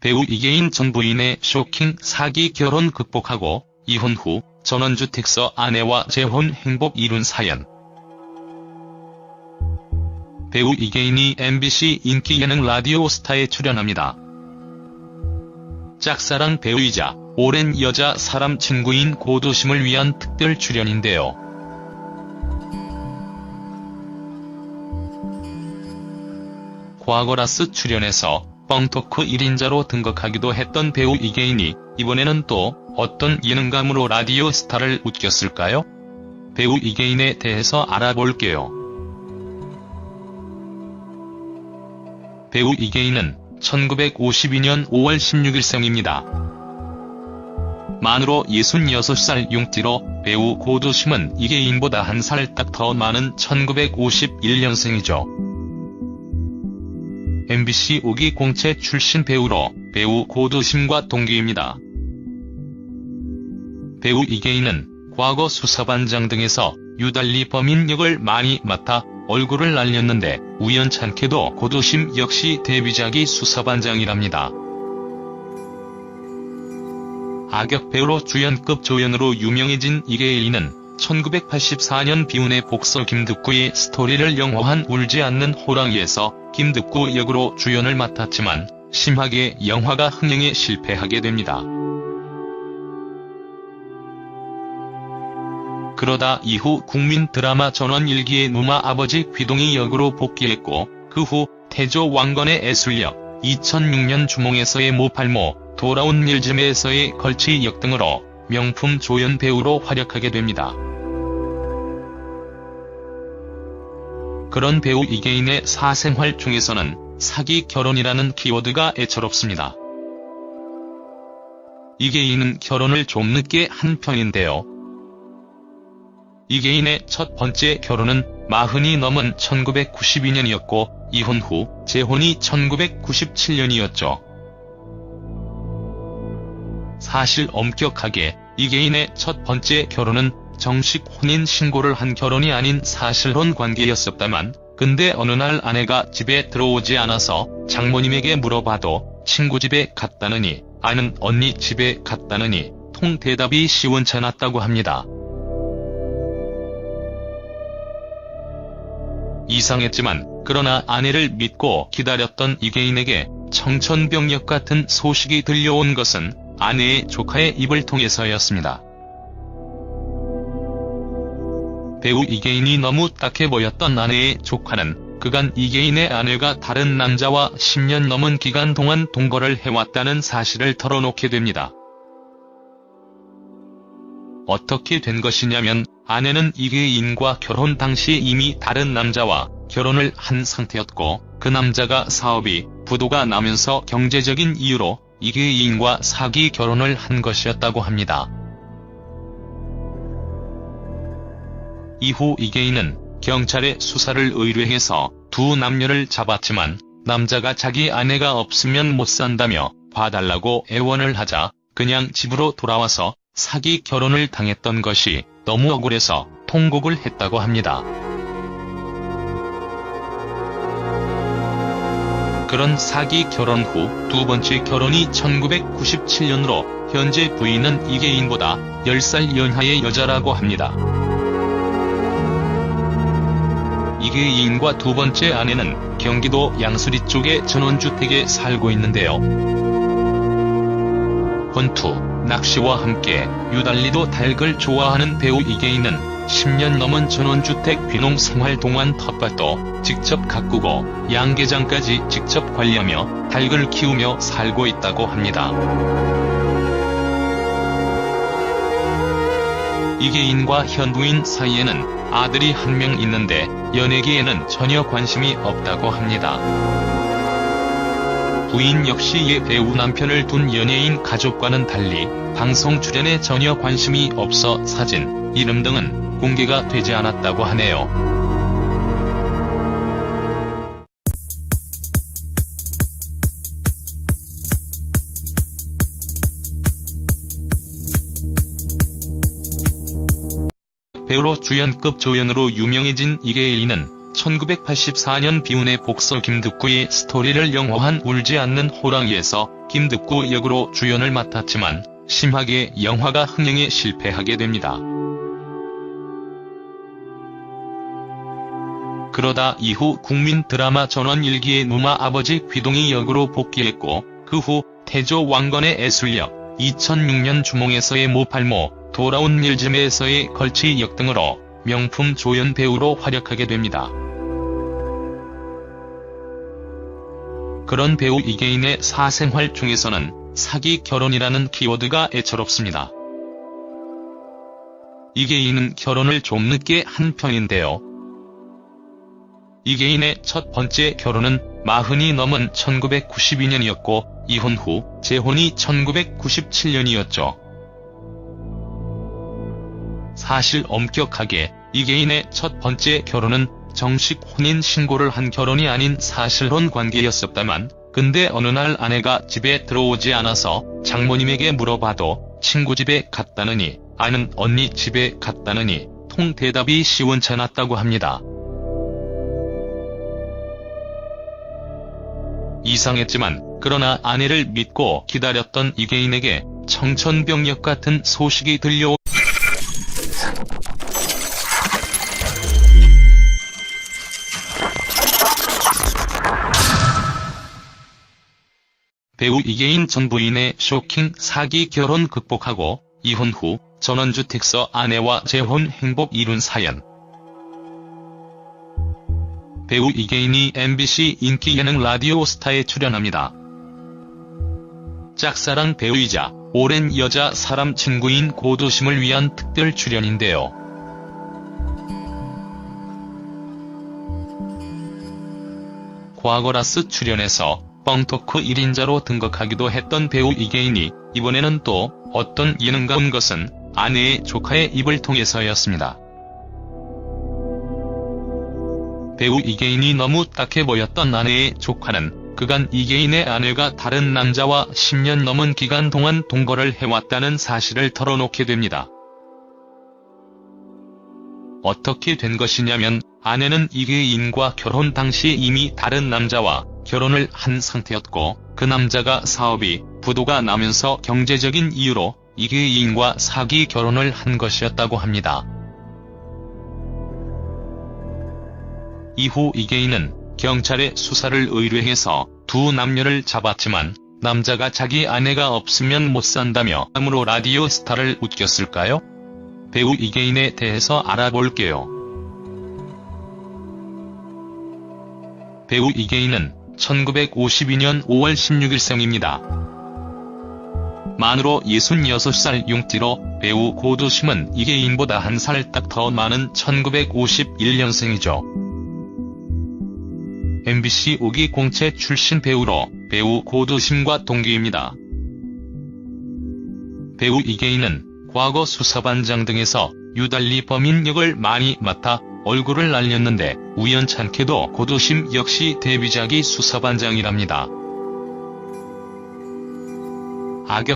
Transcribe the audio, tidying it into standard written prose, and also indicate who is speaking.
Speaker 1: 배우 이계인 전 부인의 쇼킹 사기 결혼 극복하고 이혼 후 전원주택서 아내와 재혼 행복 이룬 사연. 배우 이계인이 MBC 인기 예능 라디오스타에 출연합니다. 짝사랑 배우이자 오랜 여자 사람 친구인 고도심을 위한 특별 출연인데요. 과거라스 출연에서 뻥토크 1인자로 등극하기도 했던 배우 이계인이 이번에는 또 어떤 예능감으로 라디오 스타를 웃겼을까요? 배우 이계인에 대해서 알아볼게요. 배우 이계인은 1952년 5월 16일생입니다. 만으로 66살 융띠로 배우 고도심은 이계인보다 한 살 딱 더 많은 1951년생이죠. MBC 5기 공채 출신 배우로 배우 고도심과 동기입니다. 배우 이계인은 과거 수사반장 등에서 유달리 범인 역을 많이 맡아 얼굴을 날렸는데 우연찮게도 고도심 역시 데뷔작이 수사반장이랍니다. 악역 배우로 주연급 조연으로 유명해진 이계인은 1984년 비운의 복서 김득구의 스토리를 영화한 울지 않는 호랑이에서 김득구 역으로 주연을 맡았지만 심하게 영화가 흥행에 실패하게 됩니다. 그러다 이후 국민 드라마 전원일기의 누마 아버지 귀동희 역으로 복귀했고 그 후 태조 왕건의 애술역, 2006년 주몽에서의 모팔모, 돌아온 밀즈메에서의 걸치 역 등으로 명품 조연 배우로 활약하게 됩니다. 그런 배우 이계인의 사생활 중에서는 사기 결혼이라는 키워드가 애처롭습니다. 이계인은 결혼을 좀 늦게 한 편인데요. 이계인의 첫 번째 결혼은 40이 넘은 1992년이었고 이혼 후 재혼이 1997년이었죠. 사실 엄격하게 이계인의 첫 번째 결혼은 정식 혼인 신고를 한 결혼이 아닌 사실혼 관계였었다만 근데 어느 날 아내가 집에 들어오지 않아서 장모님에게 물어봐도 친구 집에 갔다느니 아는 언니 집에 갔다느니 통 대답이 시원찮았다고 합니다. 이상했지만 그러나 아내를 믿고 기다렸던 이계인에게 청천벽력 같은 소식이 들려온 것은 아내의 조카의 입을 통해서였습니다. 배우 이계인이 너무 딱해 보였던 아내의 조카는 그간 이계인의 아내가 다른 남자와 10년 넘은 기간 동안 동거를 해왔다는 사실을 털어놓게 됩니다. 어떻게 된 것이냐면 아내는 이계인과 결혼 당시 이미 다른 남자와 결혼을 한 상태였고 그 남자가 사업이 부도가 나면서 경제적인 이유로 이계인과 사기 결혼을 한 것이었다고 합니다. 이후 이계인은 경찰에 수사를 의뢰해서 두 남녀를 잡았지만 남자가 자기 아내가 없으면 못 산다며 봐달라고 애원을 하자 그냥 집으로 돌아와서 사기 결혼을 당했던 것이 너무 억울해서 통곡을 했다고 합니다. 그런 사기 결혼 후 두 번째 결혼이 1997년으로 현재 부인은 이계인보다 10살 연하의 여자라고 합니다. 이계인과 두 번째 아내는 경기도 양수리 쪽의 전원주택에 살고 있는데요. 권투, 낚시와 함께 유달리도 닭을 좋아하는 배우 이계인은 10년 넘은 전원주택 귀농 생활 동안 텃밭도 직접 가꾸고 양계장까지 직접 관리하며 닭을 키우며 살고 있다고 합니다. 이계인과 현 부인 사이에는 아들이 한 명 있는데 연예계에는 전혀 관심이 없다고 합니다. 부인 역시 배우 남편을 둔 연예인 가족과는 달리 방송 출연에 전혀 관심이 없어 사진, 이름 등은 공개가 되지 않았다고 하네요. 배우로 주연급 조연으로 유명해진 이계인은 1984년 비운의 복서 김득구의 스토리를 영화한 울지 않는 호랑이에서 김득구 역으로 주연을 맡았지만 심하게 영화가 흥행에 실패하게 됩니다. 그러다 이후 국민 드라마 전원일기의 누마 아버지 귀동희 역으로 복귀했고 그 후 태조 왕건의 애술역, 2006년 주몽에서의 모팔모, 돌아온 일즘에서의 걸치 역 등으로 명품 조연 배우로 활약하게 됩니다. 그런 배우 이계인의 사생활 중에서는 사기 결혼이라는 키워드가 애처롭습니다. 이계인은 결혼을 좀 늦게 한 편인데요. 이계인의 첫 번째 결혼은 40이 넘은 1992년이었고 이혼 후 재혼이 1997년이었죠. 사실 엄격하게 이계인의 첫 번째 결혼은 정식 혼인 신고를 한 결혼이 아닌 사실혼 관계였었다만 근데 어느 날 아내가 집에 들어오지 않아서 장모님에게 물어봐도 친구 집에 갔다느니 아는 언니 집에 갔다느니 통 대답이 시원찮았다고 합니다. 이상했지만 그러나 아내를 믿고 기다렸던 이계인에게 청천벽력 같은 소식이 들려오 배우 이계인 전 부인의 쇼킹 사기 결혼 극복하고 이혼 후 전원주택서 아내와 재혼 행복 이룬 사연. 배우 이계인이 MBC 인기 예능 라디오스타에 출연합니다. 짝사랑 배우이자 오랜 여자 사람 친구인 고도심을 위한 특별 출연인데요. 과거라스 출연에서 뻥토크 1인자로 등극하기도 했던 배우 이계인이 이번에는 또 어떤 예능가 온 것은 아내의 조카의 입을 통해서였습니다. 배우 이계인이 너무 딱해 보였던 아내의 조카는 그간 이계인의 아내가 다른 남자와 10년 넘은 기간 동안 동거를 해왔다는 사실을 털어놓게 됩니다. 어떻게 된 것이냐면 아내는 이계인과 결혼 당시 이미 다른 남자와 결혼을 한 상태였고 그 남자가 사업이 부도가 나면서 경제적인 이유로 이계인과 사기 결혼을 한 것이었다고 합니다. 이후 이계인은 경찰에 수사를 의뢰해서 두 남녀를 잡았지만 남자가 자기 아내가 없으면 못 산다며 함으로 라디오 스타를 웃겼을까요? 배우 이계인에 대해서 알아볼게요. 배우 이계인은 1952년 5월 16일생입니다. 만으로 66살 융띠로 배우 고도심은 이계인보다 한 살 딱 더 많은 1951년생이죠. MBC 5기 공채 출신 배우로 배우 고도심과 동기입니다. 배우 이계인은 과거 수사반장 등에서 유달리 범인 역을 많이 맡아 얼굴을 날렸는데 우연찮게도 고도심 역시 데뷔작이 수사반장이랍니다. 악역